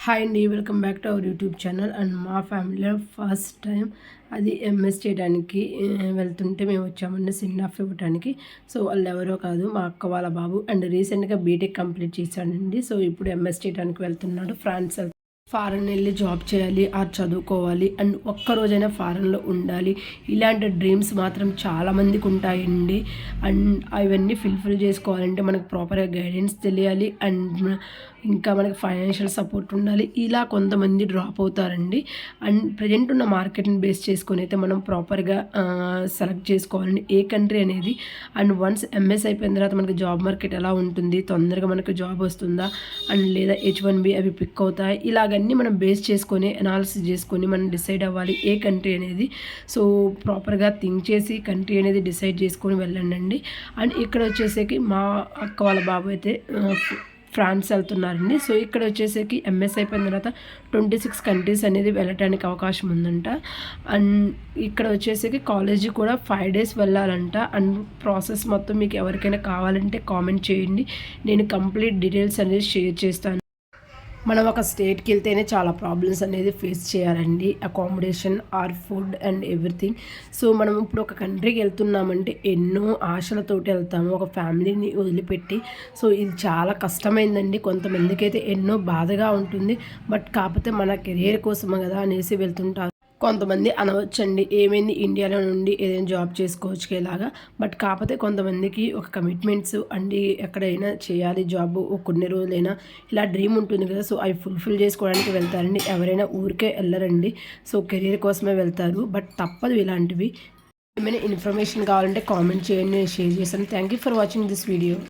Hi అండి, welcome back to our YouTube channel. And మా ఫ్యామిలీలో ఫస్ట్ టైం అది ఎంఎస్ చేయడానికి వెళ్తుంటే మేము వచ్చామండి సెండ్ ఆఫ్ ఇవ్వడానికి. సో వాళ్ళు ఎవరో కాదు, మా అక్క వాళ్ళ బాబు. అండ్ రీసెంట్గా బీటెక్ కంప్లీట్ చేశాడండి. సో ఇప్పుడు ఎంఎస్ చేయడానికి వెళ్తున్నాడు. ఫ్రాన్స్ ఫారెన్ వెళ్ళి జాబ్ చేయాలి, చదువుకోవాలి అండ్ ఒక్కరోజైనా ఫారెన్లో ఉండాలి. ఇలాంటి డ్రీమ్స్ మాత్రం చాలామందికి ఉంటాయండి. అండ్ అవన్నీ ఫుల్ఫిల్ చేసుకోవాలంటే మనకు ప్రాపర్గా గైడెన్స్ తెలియాలి అండ్ ఇంకా మనకి ఫైనాన్షియల్ సపోర్ట్ ఉండాలి. ఇలా కొంతమంది డ్రాప్ అవుతారండి. అండ్ ప్రజెంట్ ఉన్న మార్కెట్ని బేస్ చేసుకొని అయితే మనం ప్రాపర్గా సెలెక్ట్ చేసుకోవాలండి ఏ కంట్రీ అనేది. అండ్ వన్స్ ఎంఎస్ అయిపోయిన తర్వాత మనకి జాబ్ మార్కెట్ ఎలా ఉంటుంది, తొందరగా మనకు జాబ్ వస్తుందా అండ్ లేదా H1B అవి పిక్ అవుతాయి. ఇలాగన్నీ మనం బేస్ చేసుకొని అనాలిసిస్ చేసుకొని మనం డిసైడ్ అవ్వాలి ఏ కంట్రీ అనేది. సో ప్రాపర్గా థింక్ చేసి కంట్రీ అనేది డిసైడ్ చేసుకొని వెళ్ళండి. అండ్ ఇక్కడ వచ్చేసరికి మా అక్క వాళ్ళ బాబు అయితే ఫ్రాన్స్ వెళ్తున్నారండి. సో ఇక్కడ వచ్చేసరికి ఎంఎస్ అయిపోయిన తర్వాత 26 కంట్రీస్ అనేది వెళ్ళటానికి అవకాశం ఉందంట. అండ్ ఇక్కడ వచ్చేసరికి కాలేజీ కూడా 5 days వెళ్ళాలంట. అండ్ ప్రాసెస్ మొత్తం మీకు ఎవరికైనా కావాలంటే కామెంట్ చేయండి, నేను కంప్లీట్ డీటెయిల్స్ అనేది షేర్ చేస్తాను. మనం ఒక స్టేట్కి వెళ్తేనే చాలా ప్రాబ్లమ్స్ అనేది ఫేస్ చేయాలండి, accommodation are food and everything. So మనం ఇప్పుడు ఒక కంట్రీకి వెళ్తున్నామంటే ఎన్నో ఆశలతోటి వెళ్తాము, ఒక ఫ్యామిలీని వదిలిపెట్టి. సో ఇది చాలా కష్టమైందండి. కొంతమందికి అయితే ఎన్నో బాధగా ఉంటుంది. బట్ కాకపోతే మన కెరీర్ కోసమే కదా అనేసి వెళ్తుంటారు. కొంతమంది అనవచ్చండి, ఏమైంది ఇండియాలో నుండి ఏదైనా జాబ్ చేసుకోవచ్చు ఇలాగా. బట్ కాకపోతే కొంతమందికి ఒక కమిట్మెంట్స్ అండి, ఎక్కడైనా చేయాలి జాబ్ కొన్ని రోజులైనా ఇలా డ్రీమ్ ఉంటుంది కదా. సో అవి ఫుల్ఫిల్ చేసుకోవడానికి వెళ్తారండి. ఎవరైనా ఊరికే వెళ్ళరండి. సో కెరీర్ కోసమే వెళ్తారు. బట్ తప్పదు ఇలాంటివి. ఏమైనా ఇన్ఫర్మేషన్ కావాలంటే కామెంట్ చేయండి, నేను షేర్ చేస్తాను. Thank you for watching this video.